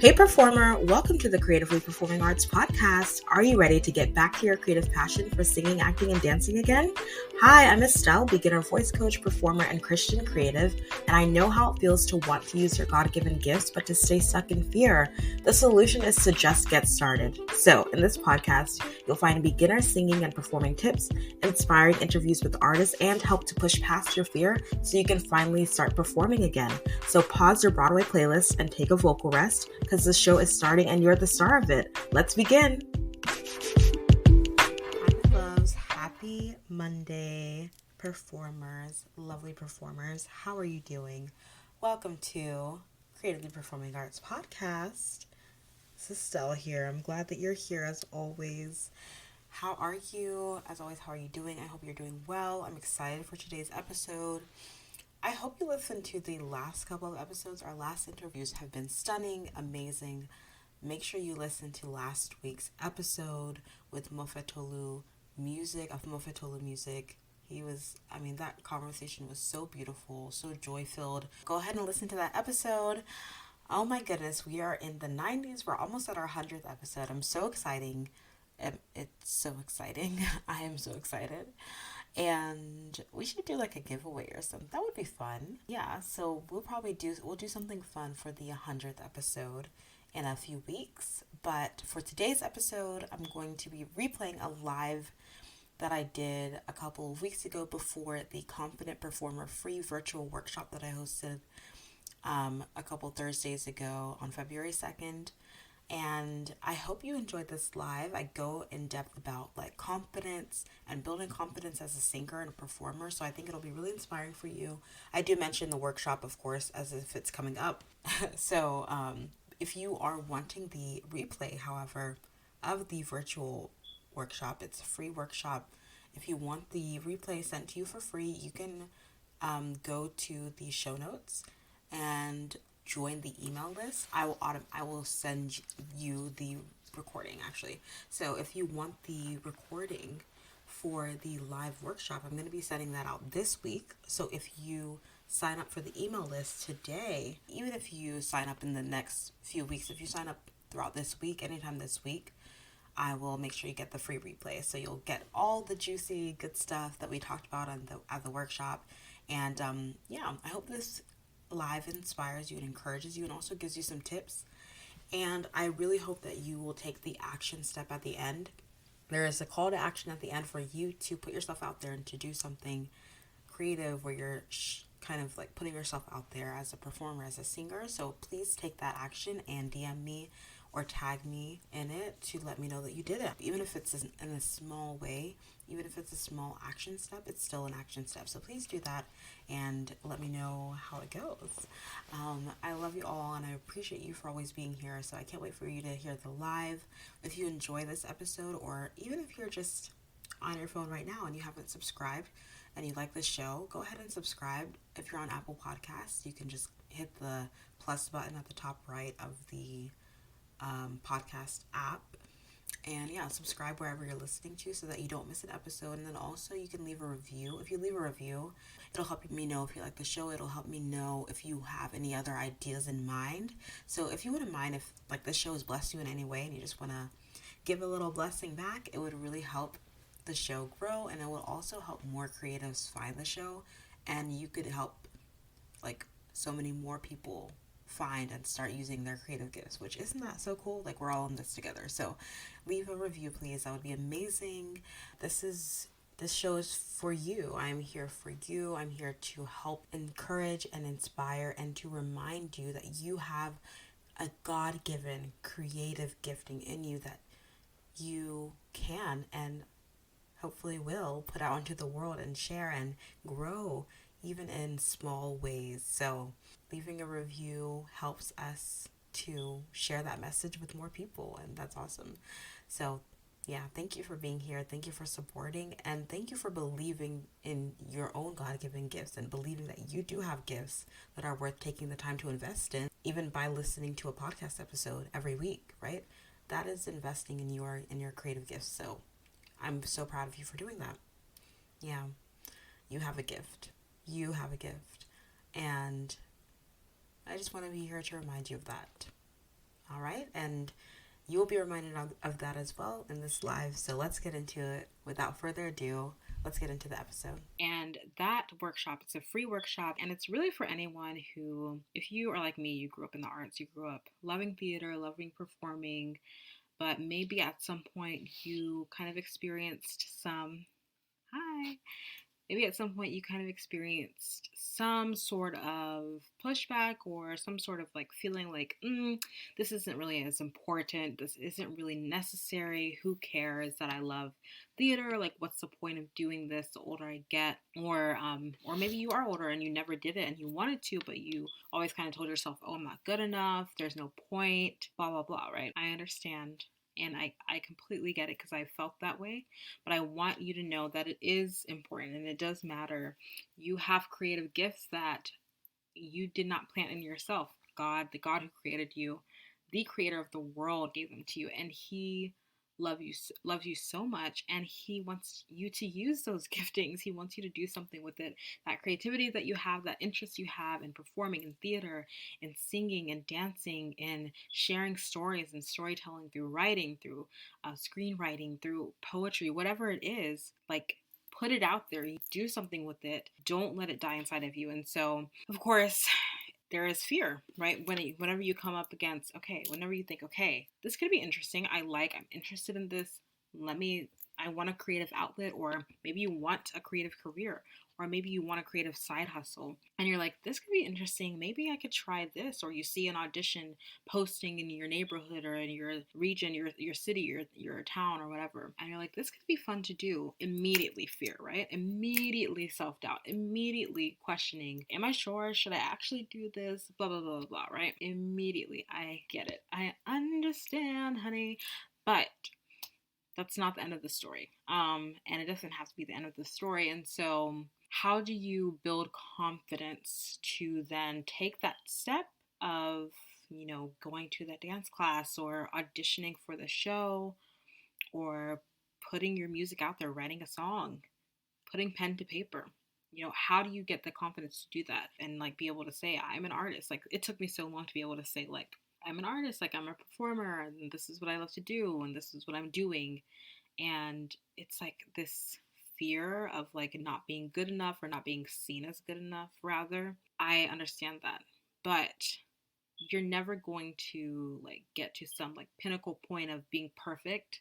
Hey performer, welcome to the Creatively Performing Arts podcast. Are you ready to get back to your creative passion for singing, acting, and dancing again? Hi, I'm Estelle, beginner voice coach, performer, and Christian creative, and I know how it feels to want to use your God-given gifts, but to stay stuck in fear. The solution is to just get started. So, in this podcast, you'll find beginner singing and performing tips, inspiring interviews with artists, and help to push past your fear so you can finally start performing again. So pause your Broadway playlist and take a vocal rest, because the show is starting and you're the star of it. Let's begin. Hi, loves. Happy Monday, performers, lovely performers. How are you doing? Welcome to Creatively Performing Arts podcast. This is Stella here. I'm glad that you're here as always. How are you? As always, how are you doing? I hope you're doing well. I'm excited for today's episode. I hope you listened to the last couple of episodes. Our last interviews have been stunning, amazing. Make sure you listen to last week's episode with Mofetolu Music, of Mofetolu Music. That conversation was so beautiful, so joy-filled. Go ahead and listen to that episode. Oh my goodness, we are in the 90s. We're almost at our 100th episode. I'm so exciting. It's so exciting. I am so excited. And we should do like a giveaway or something. That would be fun. Yeah, so we'll do something fun for the 100th episode in a few weeks. But for today's episode, I'm going to be replaying a live that I did a couple of weeks ago before the Confident Performer free virtual workshop that I hosted a couple Thursdays ago on February 2nd. And I hope you enjoyed this live. I go in depth about like confidence and building confidence as a singer and a performer. So I think it'll be really inspiring for you. I do mention the workshop, of course, as if it's coming up. So if you are wanting the replay, however, of the virtual workshop, it's a free workshop. If you want the replay sent to you for free, you can go to the show notes and join the email list. I will send you the recording actually. So if you want the recording for the live workshop, I'm going to be sending that out this week. So if you sign up for the email list today, even if you sign up in the next few weeks, if you sign up throughout this week, anytime this week, I will make sure you get the free replay. So you'll get all the juicy good stuff that we talked about at the workshop. And I hope this live inspires you and encourages you and also gives you some tips. And I really hope that you will take the action step at the end. There is a call to action at the end for you to put yourself out there and to do something creative where you're kind of like putting yourself out there as a performer, as a singer. So please take that action and DM me or tag me in it to let me know that you did it. Even if it's in a small way, even if it's a small action step, it's still an action step. So please do that and let me know how it goes. I love you all and I appreciate you for always being here. So I can't wait for you to hear the live. If you enjoy this episode, or even if you're just on your phone right now and you haven't subscribed and you like this show, go ahead and subscribe. If you're on Apple Podcasts, you can just hit the plus button at the top right of the podcast app, and subscribe wherever you're listening to so that you don't miss an episode. And then also you can leave a review. If you leave a review, it'll help me know if you like the show. It'll help me know if you have any other ideas in mind. So if you wouldn't mind, if like this show has blessed you in any way and you just want to give a little blessing back, it would really help the show grow, and it will also help more creatives find the show, and you could help like so many more people find and start using their creative gifts, which isn't that so cool? Like, we're all in this together. So leave a review, please. That would be amazing. This show is for you. I'm here for you. I'm here to help encourage and inspire and to remind you that you have a God-given creative gifting in you that you can and hopefully will put out into the world and share and grow even in small ways. So leaving a review helps us to share that message with more people, and that's awesome. So thank you for being here. Thank you for supporting, and thank you for believing in your own God-given gifts and believing that you do have gifts that are worth taking the time to invest in, even by listening to a podcast episode every week, right? That is investing in your creative gifts. So I'm so proud of you for doing that. Yeah, you have a gift. You have a gift. And I just want to be here to remind you of that. All right. And you will be reminded of that as well in this live. So let's get into it. Without further ado, let's get into the episode. And that workshop, it's a free workshop, and it's really for anyone who, if you are like me, you grew up in the arts, you grew up loving theater, loving performing, but maybe at some point you kind of experienced some, hi, maybe at some point you kind of experienced some sort of pushback or some sort of like feeling like, this isn't really as important. This isn't really necessary. Who cares that I love theater? Like, what's the point of doing this the older I get? Or maybe you are older and you never did it and you wanted to, but you always kind of told yourself, oh, I'm not good enough. There's no point, blah, blah, blah, right? I understand. And I completely get it because I felt that way. But I want you to know that it is important and it does matter. You have creative gifts that you did not plant in yourself. God, the God who created you, the creator of the world, gave them to you, and He loves you so much, and He wants you to use those giftings. He wants you to do something with it. That creativity that you have, that interest you have in performing, in theater, in singing, and dancing, and sharing stories and storytelling through writing, through screenwriting, through poetry, whatever it is, like, put it out there. You do something with it. Don't let it die inside of you. And so, of course, there is fear, right? Whenever you come up against, okay, whenever you think, okay, this could be interesting. I'm interested in this. I want a creative outlet, or maybe you want a creative career, or maybe you want a creative side hustle. And you're like, this could be interesting. Maybe I could try this. Or you see an audition posting in your neighborhood or in your region, your city, your town or whatever. And you're like, this could be fun to do. Immediately fear, right? Immediately self-doubt, immediately questioning, am I sure? Should I actually do this? Blah, blah, blah, blah, right? Immediately. I get it. I understand, honey. But that's not the end of the story. And it doesn't have to be the end of the story. And so, how do you build confidence to then take that step of, going to that dance class or auditioning for the show or putting your music out there, writing a song, putting pen to paper? How do you get the confidence to do that and like be able to say, I'm an artist? Like, it took me so long to be able to say, like, I'm an artist, like, I'm a performer, and this is what I love to do, and this is what I'm doing. And it's like this fear of like not being good enough or not being seen as good enough, rather. I understand that. But you're never going to like get to some like pinnacle point of being perfect.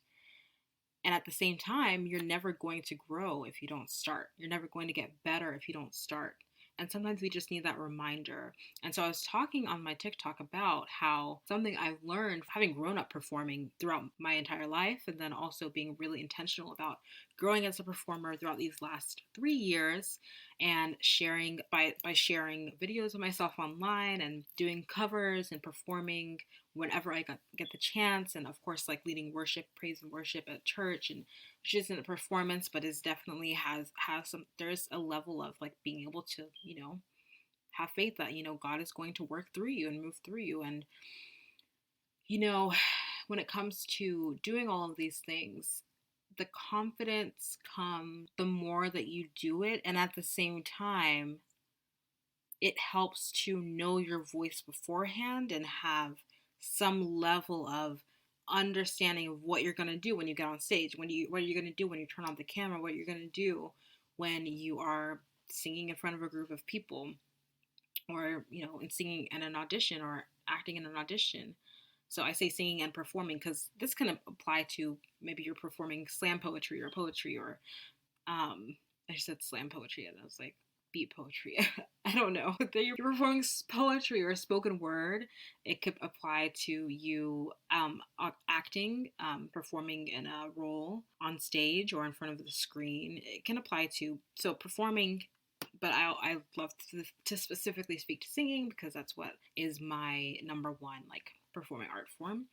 And at the same time, you're never going to grow if you don't start. You're never going to get better if you don't start. And sometimes we just need that reminder. And so I was talking on my TikTok about how something I've learned having grown up performing throughout my entire life, and then also being really intentional about growing as a performer throughout these last 3 years, and sharing by sharing videos of myself online and doing covers and performing whenever I get the chance, and of course like leading worship, praise and worship at church, and which isn't a performance, but is definitely has some, there's a level of like being able to, have faith that, God is going to work through you and move through you. And, when it comes to doing all of these things, the confidence comes the more that you do it. And at the same time, it helps to know your voice beforehand and have some level of understanding of what you're going to do when you get on stage, what are you going to do when you turn on the camera, what you're going to do when you are singing in front of a group of people, or in singing in an audition or acting in an audition. So I say singing and performing because this can apply to maybe you're performing slam poetry or poetry, or I said slam poetry and I was like beat poetry. I don't know. If you're performing poetry or spoken word, it could apply to you acting, performing in a role on stage or in front of the screen. It can apply to performing. But I love to specifically speak to singing because that's what is my number one like performing art form.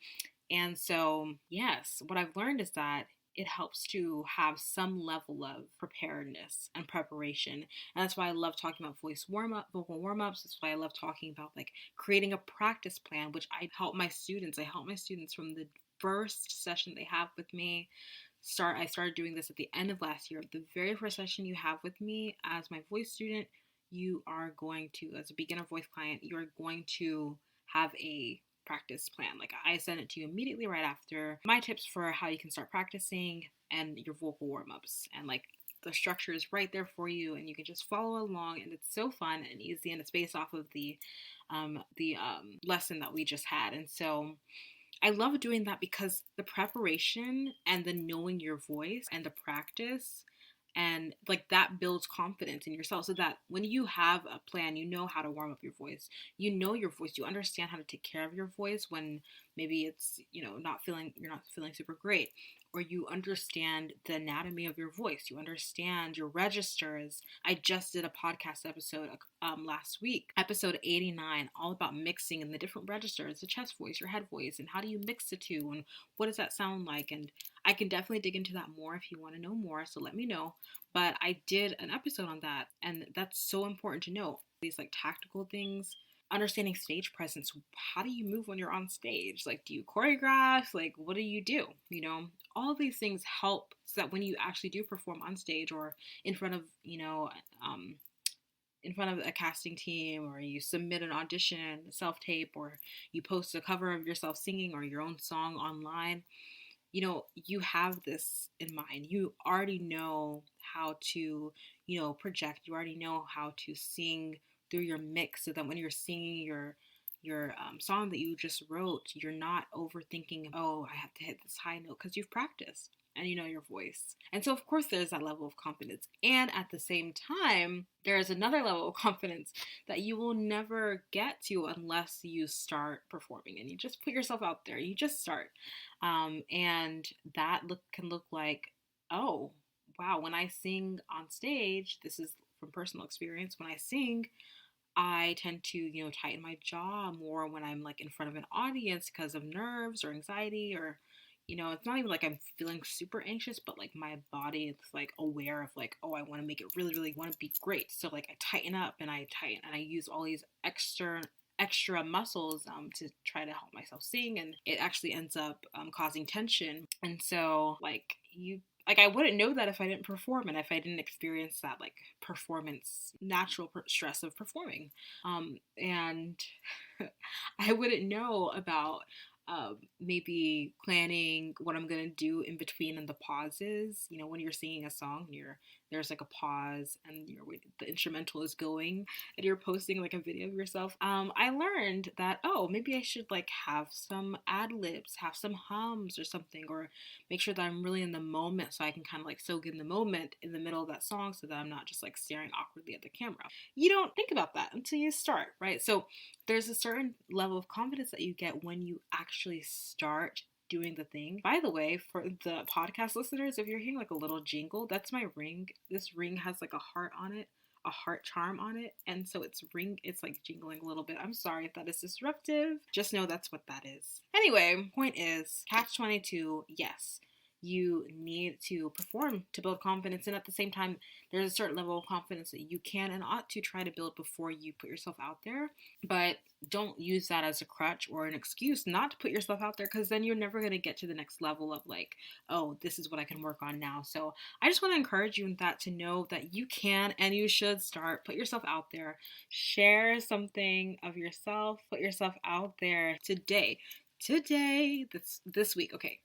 And so, yes, what I've learned is that it helps to have some level of preparedness and preparation. And that's why I love talking about vocal warm-ups. That's why I love talking about like creating a practice plan, which I help my students from the first session they have with me. I started doing this at the end of last year. The very first session you have with me as my voice student, you are going to, as a beginner voice client, you're going to have a practice plan. Like I send it to you immediately right after my tips for how you can start practicing and your vocal warm-ups, and like the structure is right there for you and you can just follow along, and it's so fun and easy, and it's based off of the lesson that we just had. And so I love doing that because the preparation and the knowing your voice and the practice and like that builds confidence in yourself, so that when you have a plan, you know how to warm up your voice. You know your voice, you understand how to take care of your voice when maybe it's, you're not feeling super great, or you understand the anatomy of your voice, you understand your registers. I just did a podcast episode last week, episode 89, all about mixing and the different registers, the chest voice, your head voice, and how do you mix the two, and what does that sound like. And I can definitely dig into that more if you want to know more, so let me know. But I did an episode on that, and that's so important to know. These like tactical things, understanding stage presence. How do you move when you're on stage? Like, do you choreograph? Like, what do you do? All these things help so that when you actually do perform on stage or in front of, in front of a casting team, or you submit an audition, self tape, or you post a cover of yourself singing or your own song online, you have this in mind. You already know how to, project. You already know how to sing through your mix, so that when you're singing your song that you just wrote, you're not overthinking, oh, I have to hit this high note, because you've practiced and you know your voice. And so, of course, there's that level of confidence. And at the same time, there is another level of confidence that you will never get to unless you start performing and you just put yourself out there. You just start. And that can look like, oh, wow, when I sing on stage, this is from personal experience, when I sing, I tend to, tighten my jaw more when I'm like in front of an audience because of nerves or anxiety, or, it's not even like I'm feeling super anxious, but like my body is like aware of like, oh, I want to make it really, really want to be great. So like I tighten up and I use all these extra muscles to try to help myself sing, and it actually ends up causing tension. And so I wouldn't know that if I didn't perform and if I didn't experience that like performance, natural stress of performing. And I wouldn't know about maybe planning what I'm gonna do in between and the pauses. When you're singing a song, there's like a pause and the instrumental is going, and you're posting like a video of yourself. I learned that, oh, maybe I should like have some ad libs, have some hums or something, or make sure that I'm really in the moment, so I can kind of like soak in the moment in the middle of that song, so that I'm not just like staring awkwardly at the camera. You don't think about that until you start, right? So there's a certain level of confidence that you get when you actually start doing the thing. By the way, for the podcast listeners, if you're hearing like a little jingle, that's my ring. This ring has like a heart on it, a heart charm on it, and so it's like jingling a little bit. I'm sorry if that is disruptive. Just know that's what that is. Anyway, point is, catch 22, yes, you need to perform to build confidence, and at the same time, there's a certain level of confidence that you can and ought to try to build before you put yourself out there. But don't use that as a crutch or an excuse not to put yourself out there, because then you're never going to get to the next level of like, oh, this is what I can work on now. So I just want to encourage you in that, to know that you can and you should start. Put yourself out there. Share something of yourself. Put yourself out there today, this week. Okay,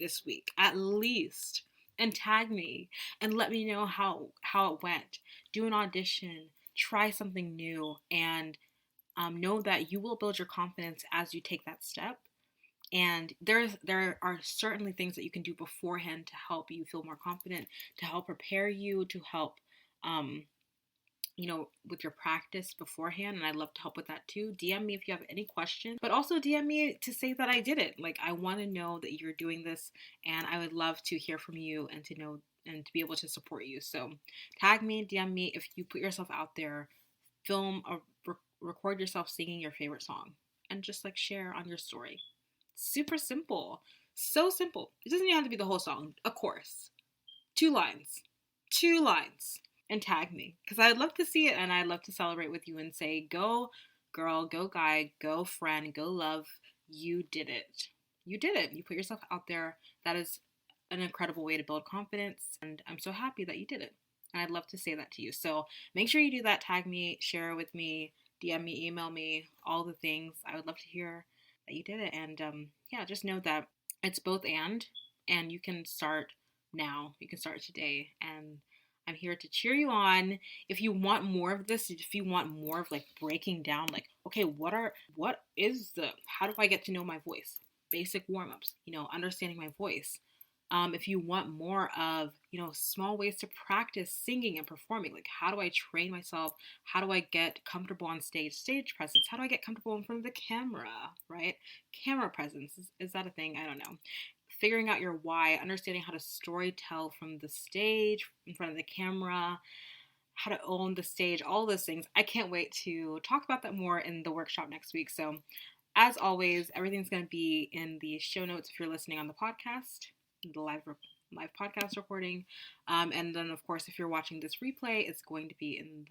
this week at least, and tag me and let me know how it went. Do an audition, try something new, and know that you will build your confidence as you take that step. And there are certainly things that you can do beforehand to help you feel more confident, to help prepare you, to help with your practice beforehand. And I'd love to help with that too. DM me if you have any questions, but also DM me to say that I did it. Like, I want to know that you're doing this, and I would love to hear from you and to know and to be able to support you. So tag me, DM me if you put yourself out there, film or record yourself singing your favorite song, and just like share on your story. Super simple. So simple. It doesn't even have to be the whole song. Of course. 2 lines. And tag me, because I'd love to see it, and I'd love to celebrate with you and say, go girl, go guy, go friend, go love. You did it. You put yourself out there. That is an incredible way to build confidence, and I'm so happy that you did it, and I'd love to say that to you. So make sure you do that. Tag me, share it with me, DM me, email me, all the things. I would love to hear you did it. And yeah, just know that it's both and you can start now. You can start today. And I'm here to cheer you on. If you want more of this, if you want more of like breaking down, like, okay, how do I get to know my voice? Basic warm ups, understanding my voice. If you want more of, small ways to practice singing and performing, like how do I train myself? How do I get comfortable on stage presence? How do I get comfortable in front of the camera, right? Camera presence, is that a thing? I don't know. Figuring out your why, understanding how to story tell from the stage, in front of the camera, how to own the stage, all those things. I can't wait to talk about that more in the workshop next week. So as always, everything's going to be in the show notes if you're listening on the podcast, the live podcast recording. And then, of course, if you're watching this replay, it's going to be in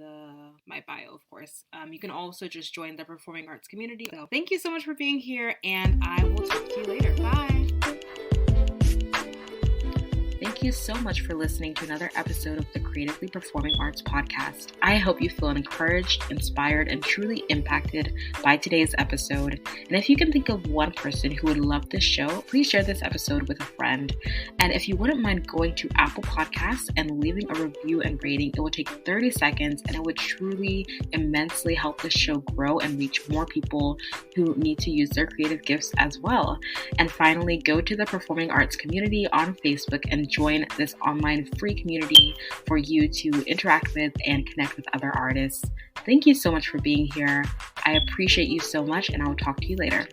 my bio, of course. You can also just join the performing arts community. So thank you so much for being here, and I will talk to you later. Bye. Thank you so much for listening to another episode of the Creatively Performing Arts podcast. I hope you feel encouraged, inspired, and truly impacted by today's episode. And if you can think of one person who would love this show, please share this episode with a friend. And if you wouldn't mind going to Apple Podcasts and leaving a review and rating, it will take 30 seconds and it would truly immensely help the show grow and reach more people who need to use their creative gifts as well. And finally, go to the Performing Arts community on Facebook and join this online free community for you to interact with and connect with other artists. Thank you so much for being here. I appreciate you so much, and I will talk to you later.